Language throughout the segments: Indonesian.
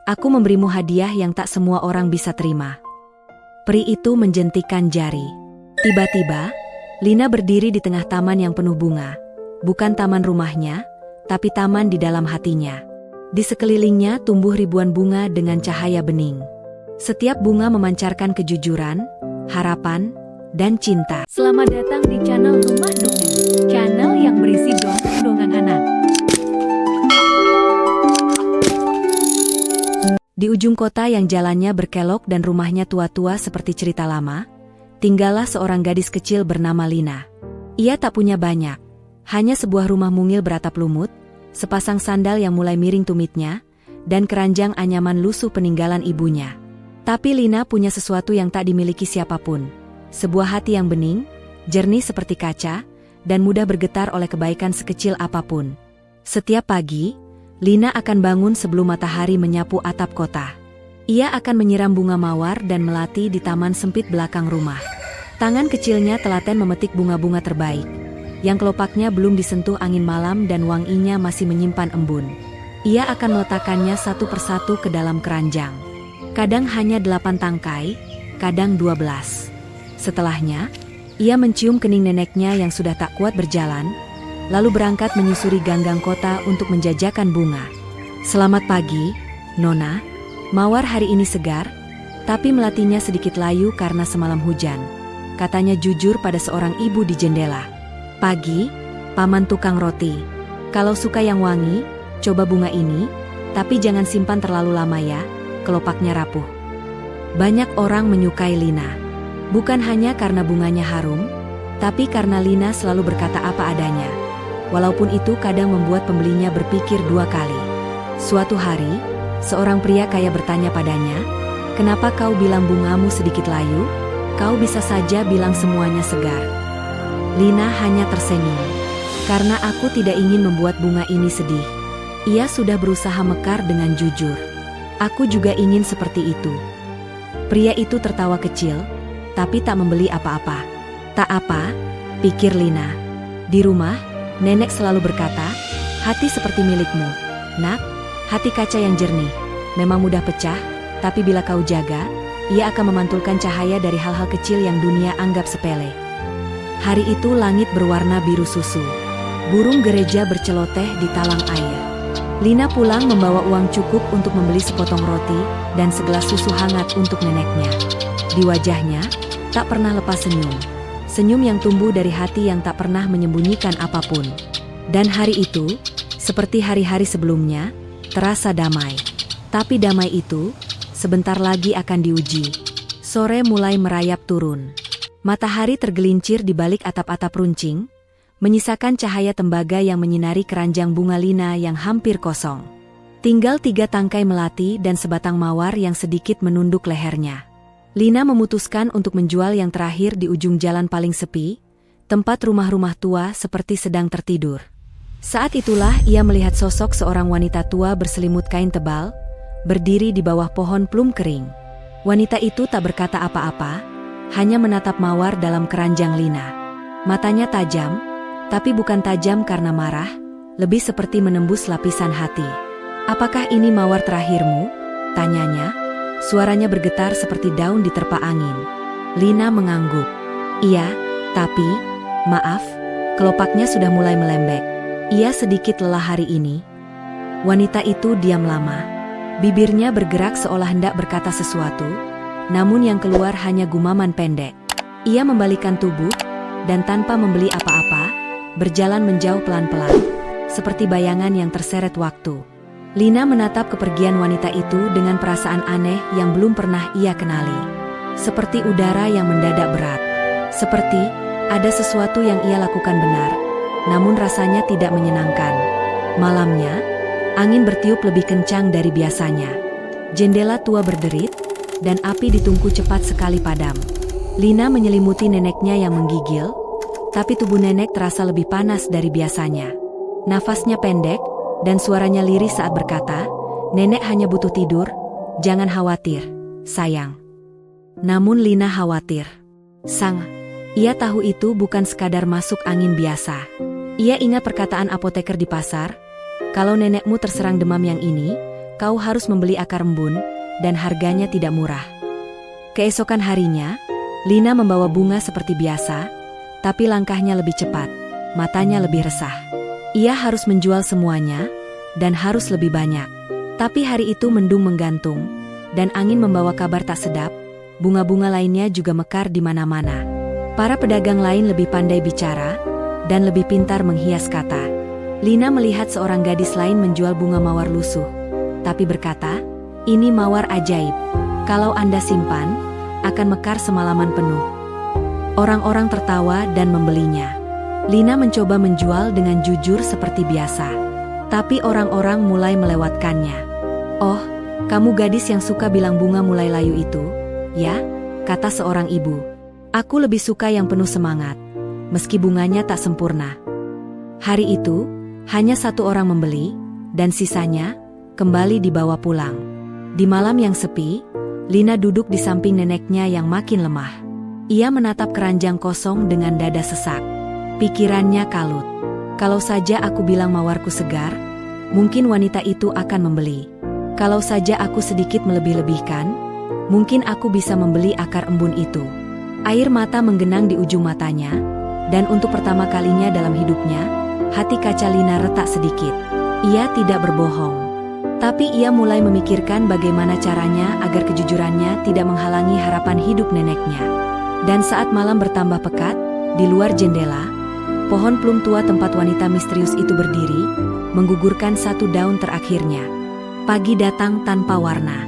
Aku memberimu hadiah yang tak semua orang bisa terima. Peri itu menjentikan jari. Tiba-tiba, Lina berdiri di tengah taman yang penuh bunga. Bukan taman rumahnya, tapi taman di dalam hatinya. Di sekelilingnya tumbuh ribuan bunga dengan cahaya bening. Setiap bunga memancarkan kejujuran, harapan, dan cinta. Selamat datang di channel Rumah Dongeng, channel yang berisi dongeng anak. Di ujung kota yang jalannya berkelok dan rumahnya tua-tua seperti cerita lama, tinggallah seorang gadis kecil bernama Lina. Ia tak punya banyak, hanya sebuah rumah mungil beratap lumut, sepasang sandal yang mulai miring tumitnya, dan keranjang anyaman lusuh peninggalan ibunya. Tapi Lina punya sesuatu yang tak dimiliki siapapun. Sebuah hati yang bening, jernih seperti kaca, dan mudah bergetar oleh kebaikan sekecil apapun. Setiap pagi, Lina akan bangun sebelum matahari menyapu atap kota. Ia akan menyiram bunga mawar dan melati di taman sempit belakang rumah. Tangan kecilnya telaten memetik bunga-bunga terbaik, yang kelopaknya belum disentuh angin malam dan wanginya masih menyimpan embun. Ia akan meletakkannya satu persatu ke dalam keranjang. Kadang hanya 8 tangkai, kadang 12. Setelahnya, ia mencium kening neneknya yang sudah tak kuat berjalan, lalu berangkat menyusuri ganggang kota untuk menjajakan bunga. Selamat pagi, Nona. Mawar hari ini segar, tapi melatinya sedikit layu karena semalam hujan, katanya jujur pada seorang ibu di jendela. Pagi, paman tukang roti. Kalau suka yang wangi, coba bunga ini, tapi jangan simpan terlalu lama ya, kelopaknya rapuh. Banyak orang menyukai Lina. Bukan hanya karena bunganya harum, tapi karena Lina selalu berkata apa adanya. Walaupun itu kadang membuat pembelinya berpikir 2 kali. Suatu hari, seorang pria kaya bertanya padanya, "Kenapa kau bilang bungamu sedikit layu? Kau bisa saja bilang semuanya segar." Lina hanya tersenyum. "Karena aku tidak ingin membuat bunga ini sedih." Ia sudah berusaha mekar dengan jujur. "Aku juga ingin seperti itu." Pria itu tertawa kecil, tapi tak membeli apa-apa. "Tak apa," pikir Lina. Di rumah, nenek selalu berkata, "Hati seperti milikmu, Nak, hati kaca yang jernih. Memang mudah pecah, tapi bila kau jaga, ia akan memantulkan cahaya dari hal-hal kecil yang dunia anggap sepele." Hari itu langit berwarna biru susu. Burung gereja berceloteh di talang air. Lina pulang membawa uang cukup untuk membeli sepotong roti dan segelas susu hangat untuk neneknya. Di wajahnya, tak pernah lepas senyum. Senyum yang tumbuh dari hati yang tak pernah menyembunyikan apapun. Dan hari itu, seperti hari-hari sebelumnya, terasa damai. Tapi damai itu, sebentar lagi akan diuji. Sore mulai merayap turun. Matahari tergelincir di balik atap-atap runcing, menyisakan cahaya tembaga yang menyinari keranjang bunga Lina yang hampir kosong. Tinggal 3 tangkai melati dan sebatang mawar yang sedikit menunduk lehernya. Lina memutuskan untuk menjual yang terakhir di ujung jalan paling sepi, tempat rumah-rumah tua seperti sedang tertidur. Saat itulah ia melihat sosok seorang wanita tua berselimut kain tebal, berdiri di bawah pohon plum kering. Wanita itu tak berkata apa-apa, hanya menatap mawar dalam keranjang Lina. Matanya tajam, tapi bukan tajam karena marah, lebih seperti menembus lapisan hati. "Apakah ini mawar terakhirmu?" tanyanya. Suaranya bergetar seperti daun diterpa angin. Lina mengangguk. "Iya, tapi, maaf, kelopaknya sudah mulai melembek. Ia sedikit lelah hari ini." Wanita itu diam lama. Bibirnya bergerak seolah hendak berkata sesuatu, namun yang keluar hanya gumaman pendek. Ia membalikkan tubuh, dan tanpa membeli apa-apa, berjalan menjauh pelan-pelan, seperti bayangan yang terseret waktu. Lina menatap kepergian wanita itu dengan perasaan aneh yang belum pernah ia kenali. Seperti udara yang mendadak berat. Seperti ada sesuatu yang ia lakukan benar, namun rasanya tidak menyenangkan. Malamnya, angin bertiup lebih kencang dari biasanya. Jendela tua berderit, dan api di tungku cepat sekali padam. Lina menyelimuti neneknya yang menggigil, tapi tubuh nenek terasa lebih panas dari biasanya. Nafasnya pendek, dan suaranya lirih saat berkata, "Nenek hanya butuh tidur, jangan khawatir, sayang." Namun Lina khawatir. Ia tahu itu bukan sekadar masuk angin biasa. Ia ingat perkataan apoteker di pasar, "Kalau nenekmu terserang demam yang ini, kau harus membeli akar embun, dan harganya tidak murah. Keesokan harinya, Lina membawa bunga seperti biasa, tapi langkahnya lebih cepat, matanya lebih resah. Ia harus menjual semuanya, dan harus lebih banyak. Tapi hari itu mendung menggantung, dan angin membawa kabar tak sedap, bunga-bunga lainnya juga mekar di mana-mana. Para pedagang lain lebih pandai bicara, dan lebih pintar menghias kata. Lina melihat seorang gadis lain menjual bunga mawar lusuh, tapi berkata, "Ini mawar ajaib. Kalau Anda simpan, akan mekar semalaman penuh." Orang-orang tertawa dan membelinya. Lina mencoba menjual dengan jujur seperti biasa. Tapi orang-orang mulai melewatkannya. "Oh, kamu gadis yang suka bilang bunga mulai layu itu, ya?" kata seorang ibu. "Aku lebih suka yang penuh semangat, meski bunganya tak sempurna." Hari itu, hanya satu orang membeli, dan sisanya kembali dibawa pulang. Di malam yang sepi, Lina duduk di samping neneknya yang makin lemah. Ia menatap keranjang kosong dengan dada sesak. Pikirannya kalut. Kalau saja aku bilang mawarku segar, mungkin wanita itu akan membeli. Kalau saja aku sedikit melebih-lebihkan, mungkin aku bisa membeli akar embun itu. Air mata menggenang di ujung matanya, dan untuk pertama kalinya dalam hidupnya, hati kaca Lina retak sedikit. Ia tidak berbohong. Tapi ia mulai memikirkan bagaimana caranya agar kejujurannya tidak menghalangi harapan hidup neneknya. Dan saat malam bertambah pekat, di luar jendela, pohon plum tua tempat wanita misterius itu berdiri, menggugurkan satu daun terakhirnya. Pagi datang tanpa warna.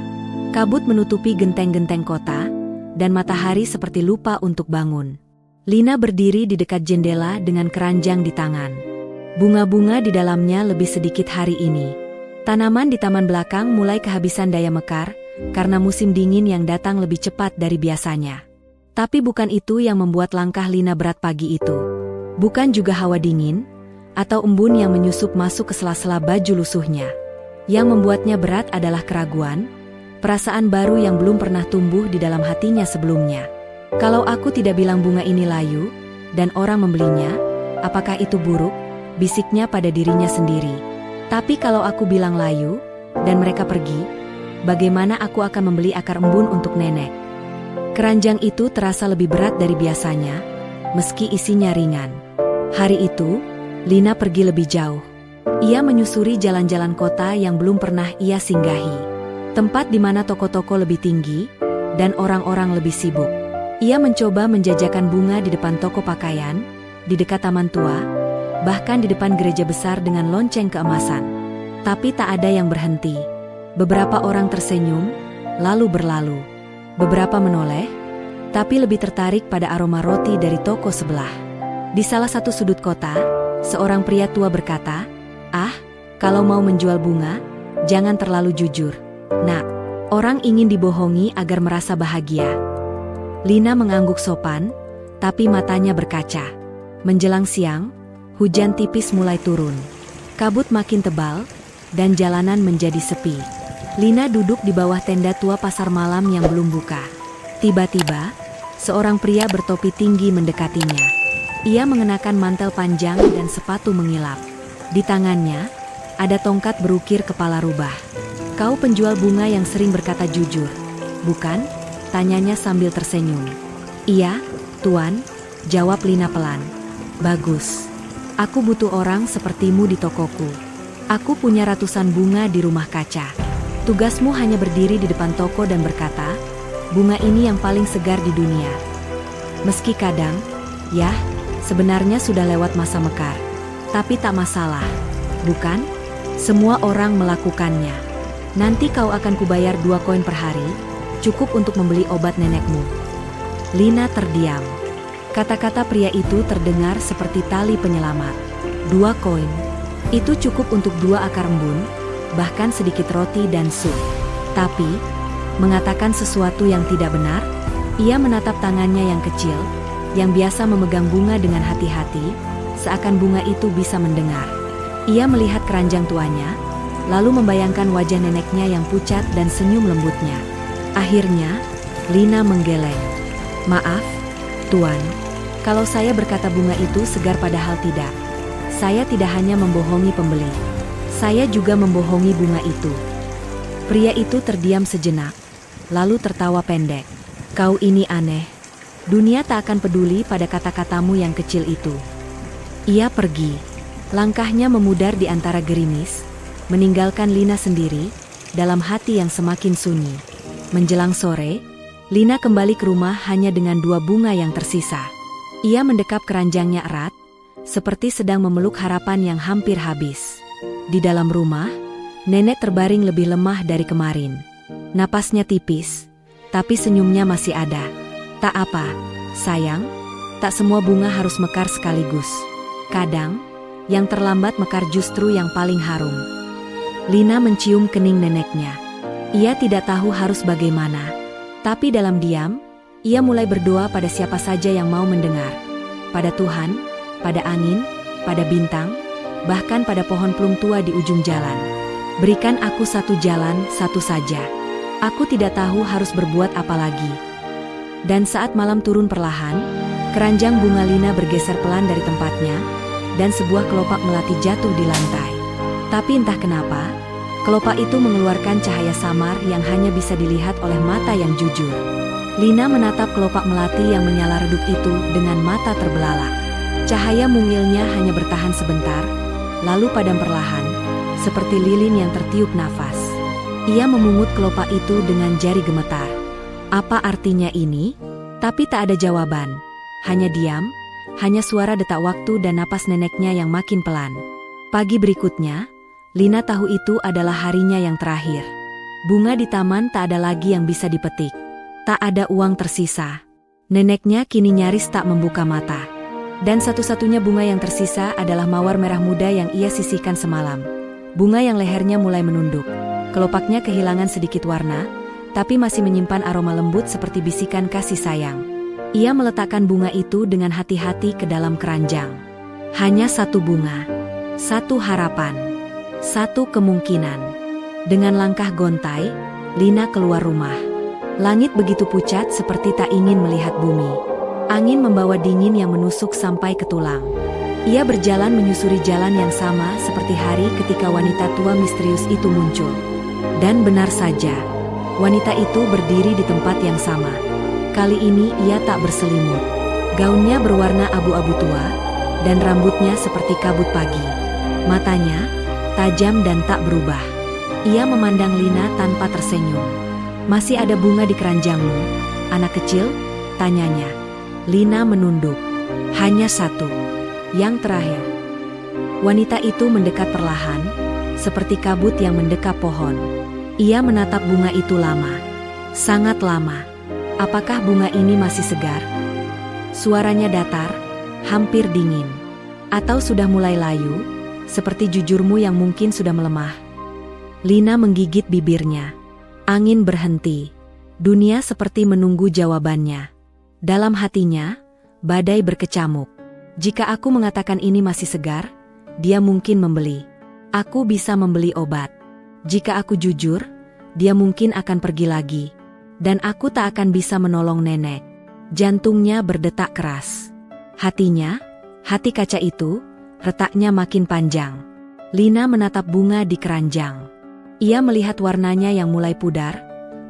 Kabut menutupi genteng-genteng kota, dan matahari seperti lupa untuk bangun. Lina berdiri di dekat jendela dengan keranjang di tangan. Bunga-bunga di dalamnya lebih sedikit hari ini. Tanaman di taman belakang mulai kehabisan daya mekar, karena musim dingin yang datang lebih cepat dari biasanya. Tapi bukan itu yang membuat langkah Lina berat pagi itu. Bukan juga hawa dingin, atau embun yang menyusup masuk ke sela-sela baju lusuhnya. Yang membuatnya berat adalah keraguan, perasaan baru yang belum pernah tumbuh di dalam hatinya sebelumnya. Kalau aku tidak bilang bunga ini layu, dan orang membelinya, apakah itu buruk? Bisiknya pada dirinya sendiri. Tapi kalau aku bilang layu, dan mereka pergi, bagaimana aku akan membeli akar embun untuk nenek? Keranjang itu terasa lebih berat dari biasanya, meski isinya ringan. Hari itu, Lina pergi lebih jauh. Ia menyusuri jalan-jalan kota yang belum pernah ia singgahi. Tempat di mana toko-toko lebih tinggi, dan orang-orang lebih sibuk. Ia mencoba menjajakan bunga di depan toko pakaian, di dekat taman tua, bahkan di depan gereja besar dengan lonceng keemasan. Tapi tak ada yang berhenti. Beberapa orang tersenyum, lalu berlalu. Beberapa menoleh, tapi lebih tertarik pada aroma roti dari toko sebelah. Di salah satu sudut kota, seorang pria tua berkata, "Ah, kalau mau menjual bunga, jangan terlalu jujur. Nak, orang ingin dibohongi agar merasa bahagia." Lina mengangguk sopan, tapi matanya berkaca. Menjelang siang, hujan tipis mulai turun. Kabut makin tebal, dan jalanan menjadi sepi. Lina duduk di bawah tenda tua pasar malam yang belum buka. Tiba-tiba, seorang pria bertopi tinggi mendekatinya. Ia mengenakan mantel panjang dan sepatu mengilap. Di tangannya, ada tongkat berukir kepala rubah. "Kau penjual bunga yang sering berkata jujur, bukan?" tanyanya sambil tersenyum. "Iya, Tuan," jawab Lina pelan. "Bagus. Aku butuh orang sepertimu di tokoku. Aku punya ratusan bunga di rumah kaca. Tugasmu hanya berdiri di depan toko dan berkata, 'Bunga ini yang paling segar di dunia.' Meski kadang, ya, sebenarnya sudah lewat masa mekar. Tapi tak masalah, bukan? Semua orang melakukannya. Nanti kau akan kubayar 2 koin per hari, cukup untuk membeli obat nenekmu." Lina terdiam. Kata-kata pria itu terdengar seperti tali penyelamat. 2 koin. Itu cukup untuk 2 akar embun, bahkan sedikit roti dan sup. Tapi, mengatakan sesuatu yang tidak benar, ia menatap tangannya yang kecil, yang biasa memegang bunga dengan hati-hati, seakan bunga itu bisa mendengar. Ia melihat keranjang tuanya, lalu membayangkan wajah neneknya yang pucat dan senyum lembutnya. Akhirnya, Lina menggeleng. "Maaf, Tuan, kalau saya berkata bunga itu segar padahal tidak. Saya tidak hanya membohongi pembeli. Saya juga membohongi bunga itu." Pria itu terdiam sejenak, lalu tertawa pendek. Kau ini aneh. Dunia tak akan peduli pada kata-katamu yang kecil itu. Ia pergi. Langkahnya memudar di antara gerimis, meninggalkan Lina sendiri, dalam hati yang semakin sunyi. Menjelang sore, Lina kembali ke rumah hanya dengan 2 bunga yang tersisa. Ia mendekap keranjangnya erat, seperti sedang memeluk harapan yang hampir habis. Di dalam rumah, nenek terbaring lebih lemah dari kemarin. Napasnya tipis, tapi senyumnya masih ada. Tak apa, sayang, tak semua bunga harus mekar sekaligus. Kadang, yang terlambat mekar justru yang paling harum. Lina mencium kening neneknya. Ia tidak tahu harus bagaimana. Tapi dalam diam, ia mulai berdoa pada siapa saja yang mau mendengar. Pada Tuhan, pada angin, pada bintang, bahkan pada pohon plum tua di ujung jalan. Berikan aku satu jalan, satu saja. Aku tidak tahu harus berbuat apa lagi. Dan saat malam turun perlahan, keranjang bunga Lina bergeser pelan dari tempatnya, dan sebuah kelopak melati jatuh di lantai. Tapi entah kenapa, kelopak itu mengeluarkan cahaya samar yang hanya bisa dilihat oleh mata yang jujur. Lina menatap kelopak melati yang menyala redup itu dengan mata terbelalak. Cahaya mungilnya hanya bertahan sebentar, lalu padam perlahan, seperti lilin yang tertiup nafas. Ia memungut kelopak itu dengan jari gemetar. Apa artinya ini? Tapi tak ada jawaban. Hanya diam, hanya suara detak waktu dan napas neneknya yang makin pelan. Pagi berikutnya, Lina tahu itu adalah harinya yang terakhir. Bunga di taman tak ada lagi yang bisa dipetik. Tak ada uang tersisa. Neneknya kini nyaris tak membuka mata. Dan satu-satunya bunga yang tersisa adalah mawar merah muda yang ia sisihkan semalam. Bunga yang lehernya mulai menunduk. Kelopaknya kehilangan sedikit warna, tapi masih menyimpan aroma lembut seperti bisikan kasih sayang. Ia meletakkan bunga itu dengan hati-hati ke dalam keranjang. Hanya satu bunga, satu harapan, satu kemungkinan. Dengan langkah gontai, Lina keluar rumah. Langit begitu pucat seperti tak ingin melihat bumi. Angin membawa dingin yang menusuk sampai ke tulang. Ia berjalan menyusuri jalan yang sama seperti hari ketika wanita tua misterius itu muncul. Dan benar saja, wanita itu berdiri di tempat yang sama. Kali ini ia tak berselimut. Gaunnya berwarna abu-abu tua, dan rambutnya seperti kabut pagi. Matanya tajam dan tak berubah. Ia memandang Lina tanpa tersenyum. "Masih ada bunga di keranjangmu, anak kecil?" tanyanya. Lina menunduk. "Hanya satu. Yang terakhir." Wanita itu mendekat perlahan, seperti kabut yang mendekap pohon. Ia menatap bunga itu lama. Sangat lama. Apakah bunga ini masih segar? Suaranya datar, hampir dingin. Atau sudah mulai layu, seperti jujurmu yang mungkin sudah melemah? Lina menggigit bibirnya. Angin berhenti. Dunia seperti menunggu jawabannya. Dalam hatinya, badai berkecamuk. Jika aku mengatakan ini masih segar, dia mungkin membeli. Aku bisa membeli obat. Jika aku jujur, dia mungkin akan pergi lagi. Dan aku tak akan bisa menolong nenek. Jantungnya berdetak keras. Hatinya, hati kaca itu, retaknya makin panjang. Lina menatap bunga di keranjang. Ia melihat warnanya yang mulai pudar,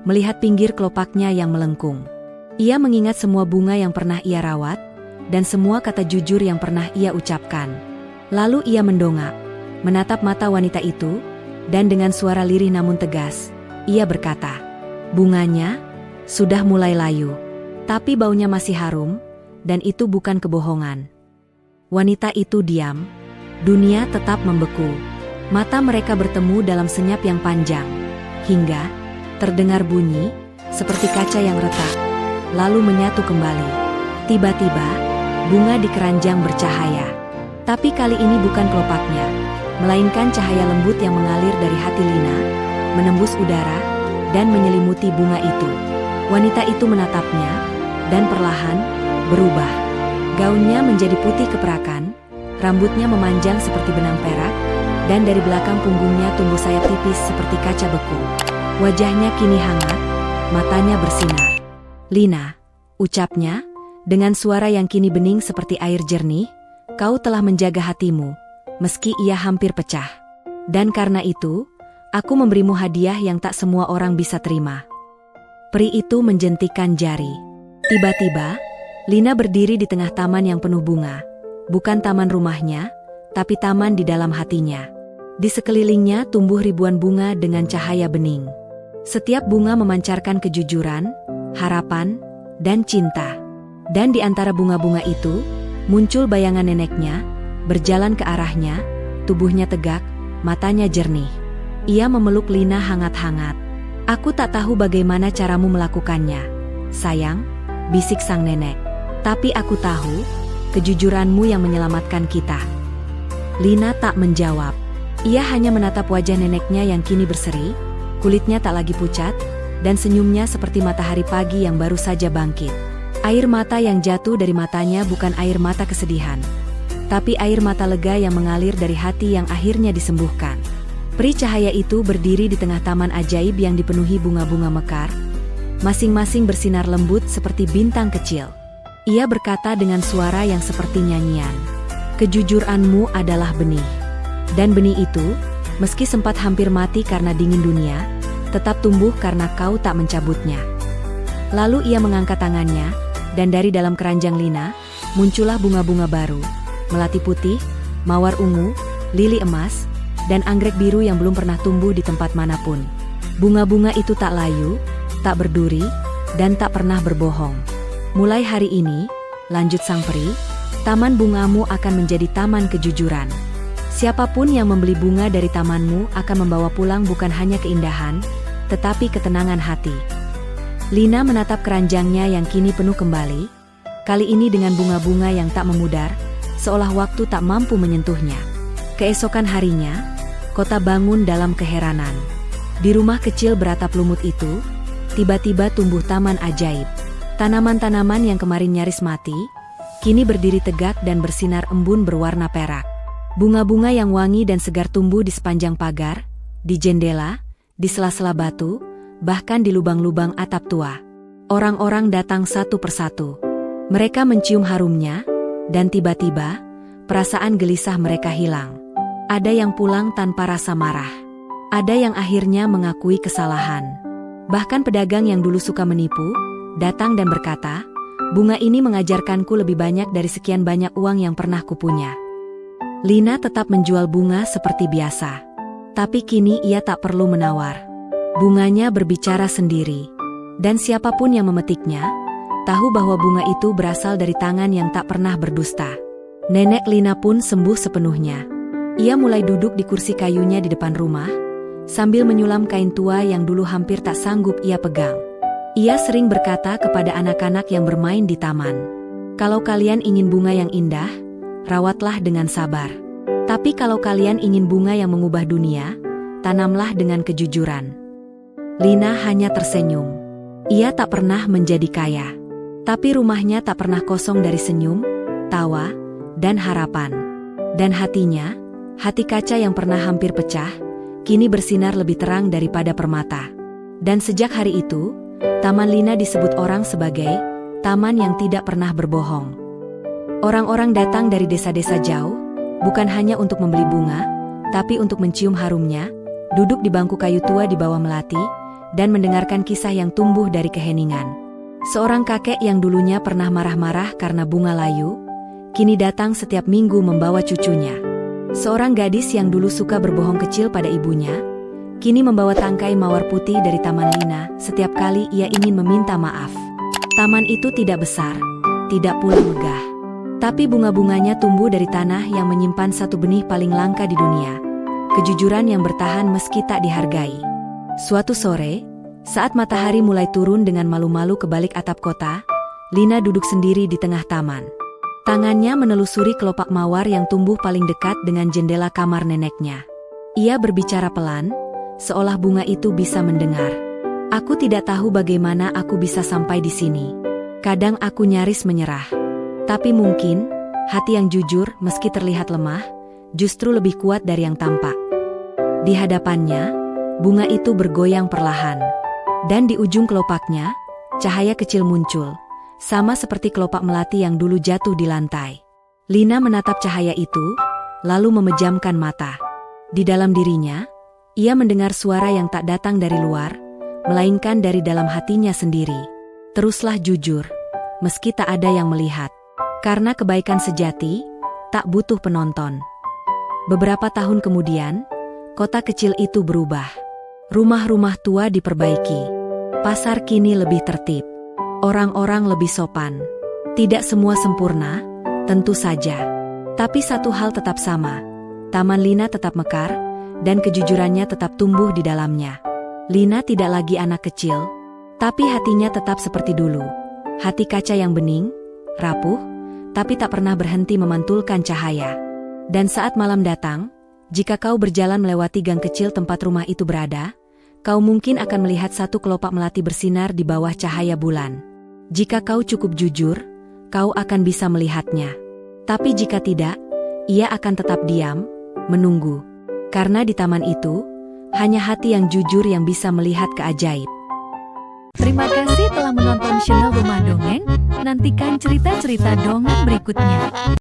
melihat pinggir kelopaknya yang melengkung. Ia mengingat semua bunga yang pernah ia rawat, dan semua kata jujur yang pernah ia ucapkan. Lalu ia mendongak, menatap mata wanita itu, dan dengan suara lirih namun tegas, ia berkata, "Bunganya sudah mulai layu, tapi baunya masih harum, dan itu bukan kebohongan." Wanita itu diam, dunia tetap membeku. Mata mereka bertemu dalam senyap yang panjang, hingga terdengar bunyi, seperti kaca yang retak, lalu menyatu kembali. Tiba-tiba, bunga di keranjang bercahaya. Tapi kali ini bukan kelopaknya, melainkan cahaya lembut yang mengalir dari hati Lina, menembus udara, dan menyelimuti bunga itu. Wanita itu menatapnya, dan perlahan, berubah. Gaunnya menjadi putih keperakan, rambutnya memanjang seperti benang perak, dan dari belakang punggungnya tumbuh sayap tipis seperti kaca beku. Wajahnya kini hangat, matanya bersinar. "Lina," ucapnya, dengan suara yang kini bening seperti air jernih, "kau telah menjaga hatimu, meski ia hampir pecah. Dan karena itu, Aku memberimu hadiah yang tak semua orang bisa terima. Peri itu menjentikan jari. Tiba-tiba, Lina berdiri di tengah taman yang penuh bunga. Bukan taman rumahnya, tapi taman di dalam hatinya. Di sekelilingnya tumbuh ribuan bunga dengan cahaya bening. Setiap bunga memancarkan kejujuran, harapan, dan cinta. Dan di antara bunga-bunga itu, muncul bayangan neneknya, berjalan ke arahnya, tubuhnya tegak, matanya jernih. Ia memeluk Lina hangat-hangat. "Aku tak tahu bagaimana caramu melakukannya, sayang," bisik sang nenek. "Tapi aku tahu, kejujuranmu yang menyelamatkan kita." Lina tak menjawab. Ia hanya menatap wajah neneknya yang kini berseri, kulitnya tak lagi pucat, dan senyumnya seperti matahari pagi yang baru saja bangkit. Air mata yang jatuh dari matanya bukan air mata kesedihan, tapi air mata lega yang mengalir dari hati yang akhirnya disembuhkan. Peri cahaya itu berdiri di tengah taman ajaib yang dipenuhi bunga-bunga mekar, masing-masing bersinar lembut seperti bintang kecil. Ia berkata dengan suara yang seperti nyanyian, "Kejujuranmu adalah benih. Dan benih itu, meski sempat hampir mati karena dingin dunia, tetap tumbuh karena kau tak mencabutnya." Lalu ia mengangkat tangannya, dan dari dalam keranjang Lina, muncullah bunga-bunga baru, melati putih, mawar ungu, lili emas, dan anggrek biru yang belum pernah tumbuh di tempat manapun. Bunga-bunga itu tak layu, tak berduri, dan tak pernah berbohong. "Mulai hari ini," lanjut sang peri, "taman bungamu akan menjadi taman kejujuran. Siapapun yang membeli bunga dari tamanmu akan membawa pulang bukan hanya keindahan, tetapi ketenangan hati." Lina menatap keranjangnya yang kini penuh kembali, kali ini dengan bunga-bunga yang tak memudar, seolah waktu tak mampu menyentuhnya. Keesokan harinya, kota bangun dalam keheranan. Di rumah kecil beratap lumut itu, tiba-tiba tumbuh taman ajaib. Tanaman-tanaman yang kemarin nyaris mati, kini berdiri tegak dan bersinar embun berwarna perak. Bunga-bunga yang wangi dan segar tumbuh di sepanjang pagar, di jendela, di sela-sela batu, bahkan di lubang-lubang atap tua. Orang-orang datang satu persatu. Mereka mencium harumnya, dan tiba-tiba, perasaan gelisah mereka hilang. Ada yang pulang tanpa rasa marah. Ada yang akhirnya mengakui kesalahan. Bahkan pedagang yang dulu suka menipu, datang dan berkata, "Bunga ini mengajarkanku lebih banyak dari sekian banyak uang yang pernah kupunya." Lina tetap menjual bunga seperti biasa. Tapi kini ia tak perlu menawar. Bunganya berbicara sendiri. Dan siapapun yang memetiknya, tahu bahwa bunga itu berasal dari tangan yang tak pernah berdusta. Nenek Lina pun sembuh sepenuhnya. Ia mulai duduk di kursi kayunya di depan rumah, sambil menyulam kain tua yang dulu hampir tak sanggup ia pegang. Ia sering berkata kepada anak-anak yang bermain di taman, "Kalau kalian ingin bunga yang indah, rawatlah dengan sabar. Tapi kalau kalian ingin bunga yang mengubah dunia, tanamlah dengan kejujuran." Lina hanya tersenyum. Ia tak pernah menjadi kaya, tapi rumahnya tak pernah kosong dari senyum, tawa, dan harapan. Dan hatinya, hati kaca yang pernah hampir pecah, kini bersinar lebih terang daripada permata. Dan sejak hari itu, Taman Lina disebut orang sebagai taman yang tidak pernah berbohong. Orang-orang datang dari desa-desa jauh, bukan hanya untuk membeli bunga, tapi untuk mencium harumnya, duduk di bangku kayu tua di bawah melati, dan mendengarkan kisah yang tumbuh dari keheningan. Seorang kakek yang dulunya pernah marah-marah karena bunga layu, kini datang setiap minggu membawa cucunya. Seorang gadis yang dulu suka berbohong kecil pada ibunya, kini membawa tangkai mawar putih dari Taman Lina setiap kali ia ingin meminta maaf. Taman itu tidak besar, tidak pula megah. Tapi bunga-bunganya tumbuh dari tanah yang menyimpan satu benih paling langka di dunia. Kejujuran yang bertahan meski tak dihargai. Suatu sore, saat matahari mulai turun dengan malu-malu ke balik atap kota, Lina duduk sendiri di tengah taman. Tangannya menelusuri kelopak mawar yang tumbuh paling dekat dengan jendela kamar neneknya. Ia berbicara pelan, seolah bunga itu bisa mendengar. "Aku tidak tahu bagaimana aku bisa sampai di sini. Kadang aku nyaris menyerah. Tapi mungkin, hati yang jujur meski terlihat lemah, justru lebih kuat dari yang tampak." Di hadapannya, bunga itu bergoyang perlahan. Dan di ujung kelopaknya, cahaya kecil muncul, sama seperti kelopak melati yang dulu jatuh di lantai. Lina menatap cahaya itu, lalu memejamkan mata. Di dalam dirinya, Ia mendengar suara yang tak datang dari luar, melainkan dari dalam hatinya sendiri. Teruslah jujur, meski tak ada yang melihat. Karena kebaikan sejati tak butuh penonton. Beberapa tahun kemudian, kota kecil itu berubah. Rumah-rumah tua diperbaiki. Pasar kini lebih tertib. Orang-orang lebih sopan. Tidak semua sempurna, tentu saja. Tapi satu hal tetap sama. Taman Lina tetap mekar, dan kejujurannya tetap tumbuh di dalamnya. Lina tidak lagi anak kecil, tapi hatinya tetap seperti dulu. Hati kaca yang bening, rapuh, tapi tak pernah berhenti memantulkan cahaya. Dan saat malam datang, jika kau berjalan melewati gang kecil tempat rumah itu berada, kau mungkin akan melihat satu kelopak melati bersinar di bawah cahaya bulan. Jika kau cukup jujur, kau akan bisa melihatnya. Tapi jika tidak, ia akan tetap diam, menunggu. Karena di taman itu, hanya hati yang jujur yang bisa melihat keajaib. Terima kasih telah menonton channel Rumah Dongeng. Nantikan cerita-cerita dongeng berikutnya.